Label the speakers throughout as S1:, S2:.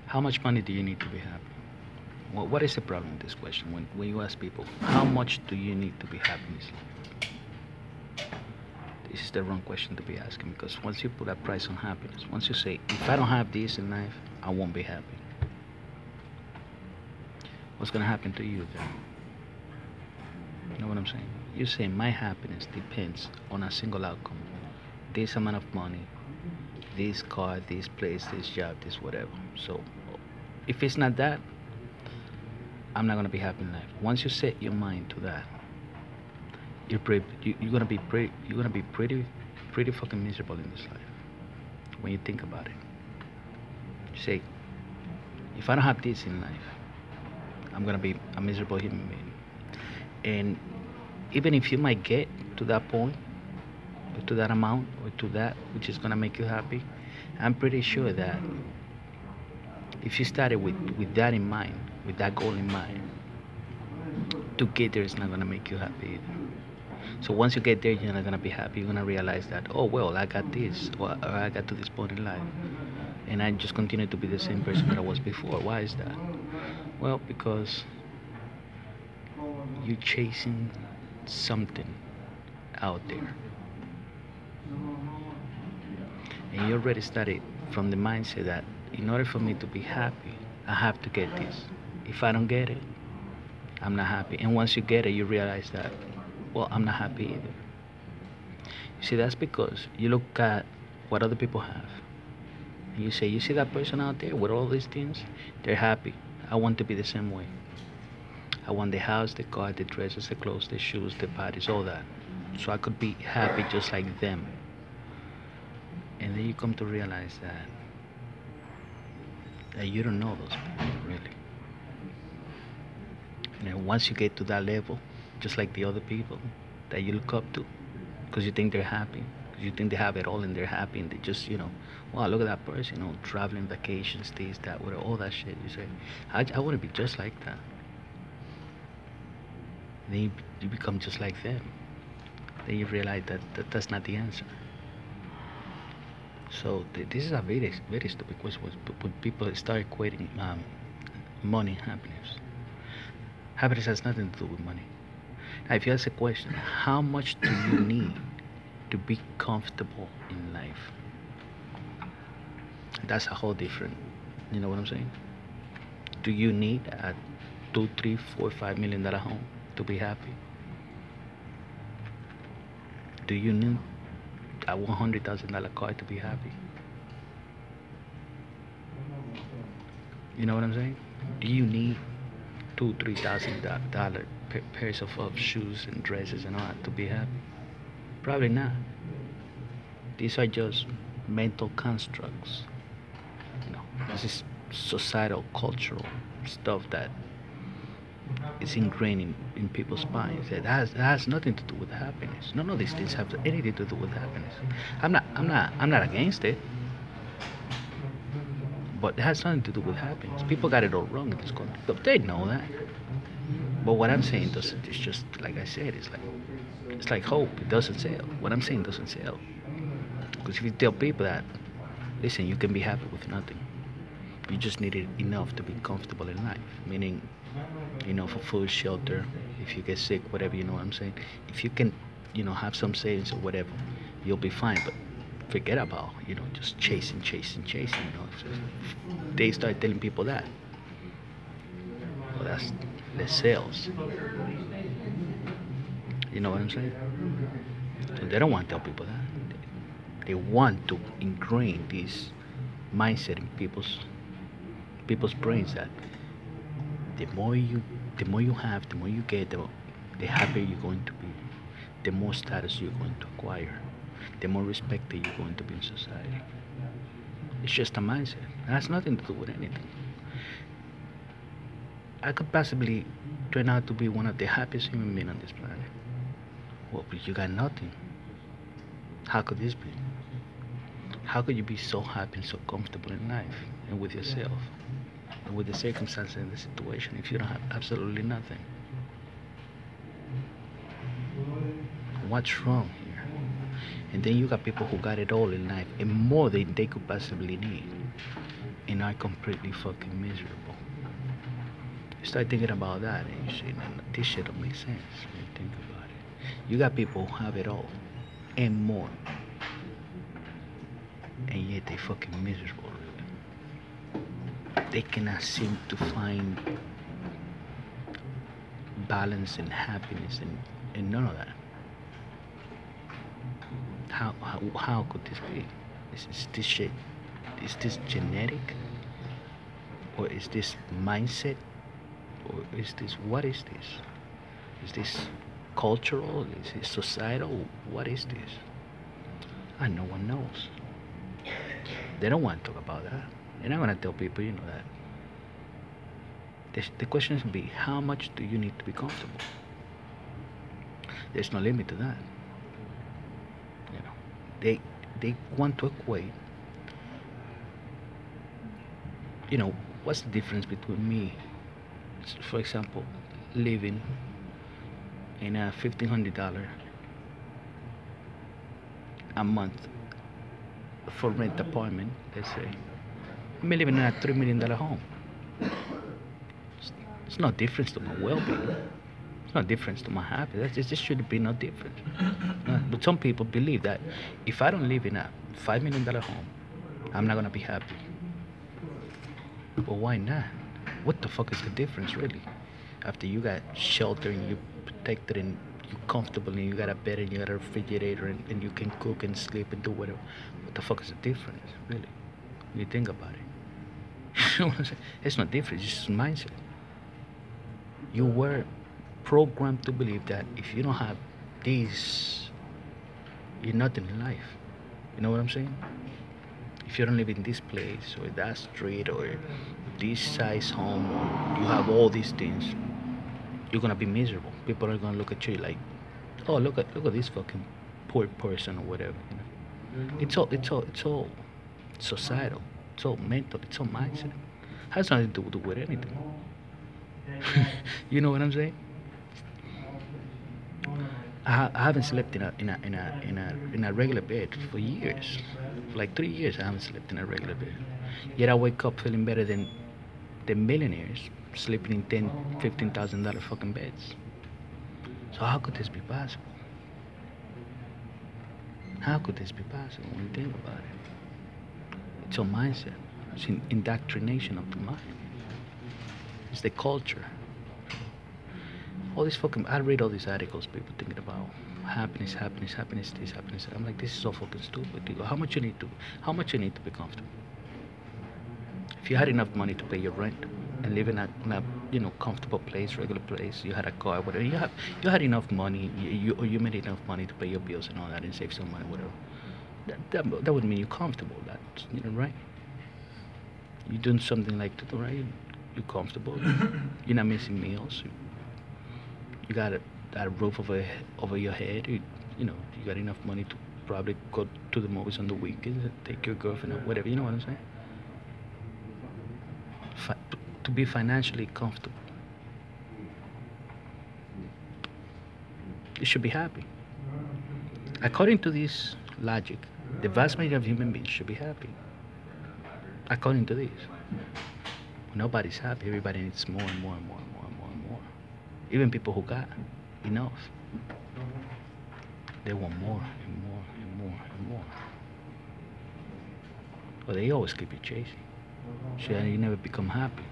S1: How much money do you need to be happy? What is the problem with this question? When you ask people, how much do you need to be happy in this life? This is the wrong question to be asking, because once you put a price on happiness, once you say, if I don't have this in life, I won't be happy, what's going to happen to you then? You know what I'm saying? You say, my happiness depends on a single outcome: this amount of money, this car, this place, this job, this whatever. So if it's not that, I'm not gonna be happy in life. Once you set your mind to that, you're gonna be pretty fucking miserable in this life. When you think about it, you say, if I don't have this in life, I'm gonna be a miserable human being. And even if you might get to that point, or to that amount, or to that which is gonna make you happy, I'm pretty sure that if you started with that in mind, with that goal in mind, to get there is not gonna make you happy either. So once you get there, you're not gonna be happy. You're gonna realize that, oh well, I got this, or I got to this point in life, and I just continue to be the same person that I was before. Why is that? Well, because you're chasing something out there, and you already started from the mindset that in order for me to be happy, I have to get this. If I don't get it, I'm not happy. And once you get it, you realize that, well, I'm not happy either. You see, that's because you look at what other people have, and you say, you see that person out there with all these things? They're happy. I want to be the same way. I want the house, the car, the dresses, the clothes, the shoes, the parties, all that. So I could be happy just like them. And then you come to realize that you don't know those people really. And then once you get to that level, just like the other people that you look up to, because you think they're happy, because you think they have it all and they're happy, and they just, wow, look at that person, traveling, vacations, this, that, whatever, all that shit. You say, I want to be just like that. Then you become just like them. Then you realize that's not the answer. So this is a very, very stupid question when people start equating money and happiness. Happiness has nothing to do with money. Now, if you ask a question, how much do you need to be comfortable in life? That's a whole different. You know what I'm saying? Do you need a 2, 3, 4, 5 million dollar home to be happy? Do you need a $100,000 car to be happy? You know what I'm saying? Do you need $2, 3 thousand dollar pairs of shoes and dresses and all that to be happy? Probably not. These are just mental constructs. This is societal, cultural stuff that is ingrained in people's minds. That has nothing to do with happiness. None of these things have anything to do with happiness. I'm not against it, but it has nothing to do with happiness. People got it all wrong in this country. But they know that. But what I'm saying doesn't. It's just like I said. It's like hope. It doesn't sell. What I'm saying doesn't sell. Because if you tell people that, listen, you can be happy with nothing. You just need it enough to be comfortable in life. Meaning, for food, shelter, if you get sick, whatever, you know what I'm saying? If you can, have some savings or whatever, you'll be fine. But forget about, just chasing. So they start telling people that. Well, that's less sales. You know what I'm saying? So they don't want to tell people that. They want to ingrain this mindset in people's brains that the more you have, the more you get, the happier you're going to be, the more status you're going to acquire, the more respected you're going to be in society. It's just a mindset. It has nothing to do with anything. I could possibly turn out to be one of the happiest human beings on this planet. Well, but you got nothing. How could this be? How could you be so happy and so comfortable in life and with yourself and with the circumstances and the situation if you don't have absolutely nothing? What's wrong here? And then you got people who got it all in life and more than they could possibly need. and are completely fucking miserable. You start thinking about that and you say, no, no, this shit don't make sense when you think about it. You got people who have it all and more, and yet they fucking miserable, really. They cannot seem to find balance and happiness and none of that. How could this be? Is this shit? Is this genetic? Or is this mindset? Or is this, what is this? Is this cultural? Is it societal? What is this? And no one knows. They don't want to talk about that. They're not gonna tell people, you know, that. The question is gonna be, how much do you need to be comfortable? There's no limit to that. You know, they want to equate. You know, what's the difference between me, for example, living in a $1,500 a month for rent apartment, let's say, me living in a $3 million home. It's no difference to my well-being. It's no difference to my happiness. This should be no difference. But some people believe that if I don't live in a $5 million home, I'm not gonna be happy. But why not? What the fuck is the difference, really? After you got shelter and you protected and you comfortable and you got a bed and you got a refrigerator and you can cook and sleep and do whatever. What the fuck is the difference, really? When you think about it. You know what I'm saying? It's not different. It's just mindset. You were programmed to believe that if you don't have this, you're nothing in life. You know what I'm saying? If you don't live in this place or that street or this size home or you have all these things, you're gonna be miserable. People are gonna look at you like, oh, look at this fucking poor person or whatever. You know? It's all societal. It's all mental. It's all mindset. Has nothing to do with anything. You know what I'm saying? I haven't slept in a regular bed for years. For like 3 years, I haven't slept in a regular bed. Yet I wake up feeling better than the millionaires sleeping in $10,000-$15,000 fucking beds. So how could this be possible? How could this be possible when you think about it? It's your mindset. It's indoctrination of the mind. It's the culture. All this fucking, I read all these articles, people thinking about happiness, this, happiness. I'm like, this is so fucking stupid. You go, how much you need to be comfortable? If you had enough money to pay your rent and live in a comfortable place, regular place, you had a car, whatever, you had enough money, you made enough money to pay your bills and all that and save some money, whatever. That would mean you're comfortable, right? You're doing something like that, right? You're comfortable. You're not missing meals. You got a roof over your head. You got enough money to probably go to the movies on the weekends and take your girlfriend or whatever. You know what I'm saying? To be financially comfortable, you should be happy. According to this logic, the vast majority of human beings should be happy. According to this, nobody's happy. Everybody needs more and more and more and more and more and more. Even people who got enough, they want more and more and more and more. But they always keep you chasing. So you never become happy.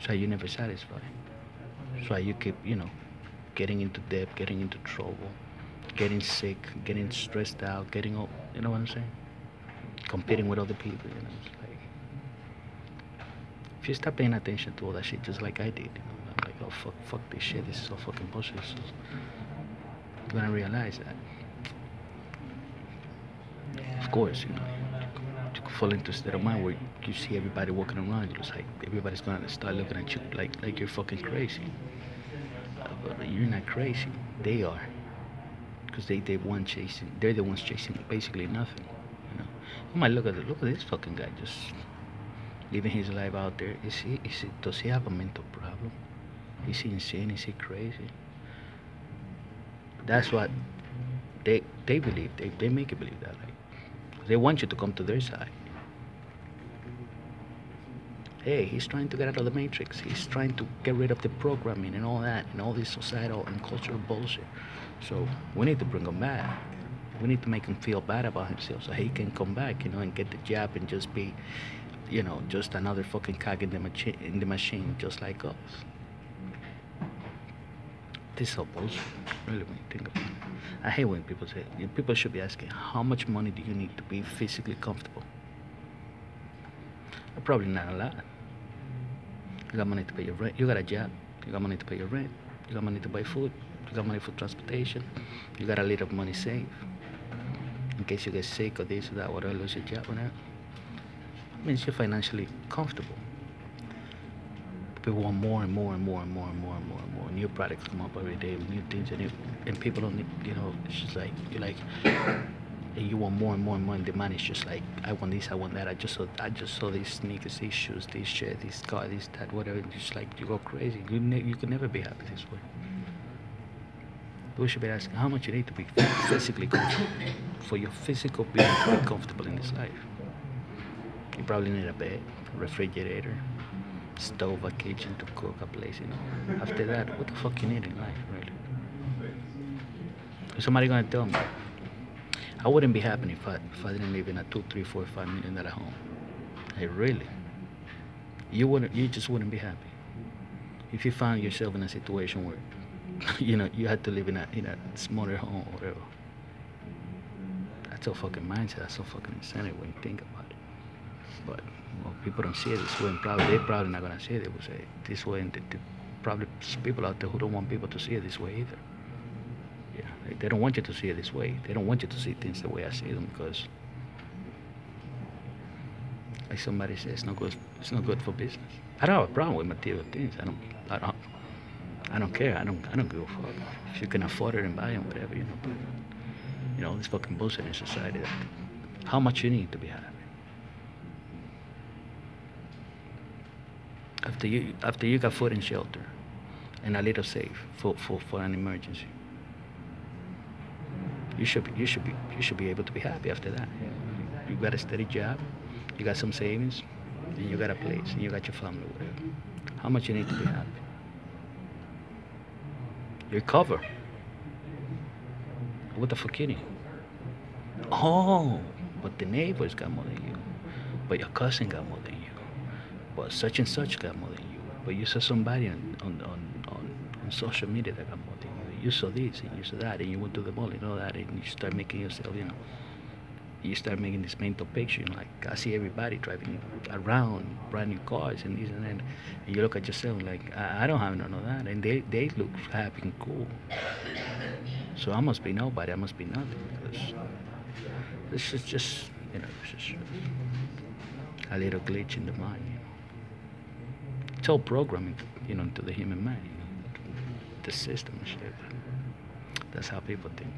S1: So you never satisfy. So you keep, getting into debt, getting into trouble, getting sick, getting stressed out, getting all, you know what I'm saying? Competing with other people, It's like, if you start paying attention to all that shit just like I did, I'm like, oh fuck this shit, this is so fucking bullshit. So you're gonna realize that. Of course, you fall into a state of mind where you see everybody walking around, it's like everybody's gonna start looking at you like you're fucking crazy. But you're not crazy. They are, because they're the ones chasing basically nothing. You might look at this fucking guy just living his life out there. Does he have a mental problem? Is he insane? Is he crazy? That's what they believe. They make you believe that. Like, they want you to come to their side. Hey, he's trying to get out of the matrix. He's trying to get rid of the programming and all that and all this societal and cultural bullshit. So we need to bring him back. We need to make him feel bad about himself so he can come back, and get the jab and just be, just another fucking cog in the machine, just like us. This is all bullshit, really, when you think about it. I hate when people say, people should be asking, how much money do you need to be physically comfortable? Probably not a lot. You got money to pay your rent. You got a job. You got money to pay your rent. You got money to buy food. You got money for transportation. You got a little money saved in case you get sick or this or that, whatever, lose your job, whatever. Means you're financially comfortable. People want more and more and more and more and more and more and more. New products come up every day, new things, and people don't need, it's just like, you're like, and you want more and more and more, and demand is just like, I want this, I want that. I just saw these sneakers, these shoes, this shirt, this car, this, that, whatever. And just like, you go crazy. You could never be happy this way. We should be asking how much you need to be physically comfortable for your physical being to be comfortable in this life. You probably need a bed, refrigerator, stove, a kitchen to cook, a place, After that, what the fuck you need in life, really? Is somebody gonna tell me? I wouldn't be happy if I didn't live in a $2, $3, $4, $5 million home. Hey, really? You just wouldn't be happy if you found yourself in a situation where, you had to live in a smaller home or whatever. That's a fucking mindset. That's so fucking insanity when you think about it. But people don't see it this way, and they're probably not gonna see it. They will say it this way, and probably people out there who don't want people to see it this way either. Yeah, they don't want you to see it this way. They don't want you to see things the way I see them, because, like somebody says, it's not good for business. I don't have a problem with material things. I don't care. I don't give a fuck. If you can afford it and buy them, whatever, But, this fucking bullshit in society. How much you need to be happy? After you got food and shelter, and a little safe for an emergency. You should be able to be happy after that. You got a steady job, you got some savings, and you got a place, and you got your family, whatever. How much you need to be happy? You're covered. What the fuck you need? Oh, but the neighbors got more than you. But your cousin got more than you. But such and such got more than you. But you saw somebody on social media that got more than you. You saw this and you saw that, and you went to the mall and all that, and you start making yourself, you start making this mental picture. Like, I see everybody driving around brand new cars and this and that, and you look at yourself like, I don't have none of that, and they look happy and cool. So I must be nobody. I must be nothing, because this is just, it's just a little glitch in the mind. It's all programming, to the human mind. The system and shit. That's how people think.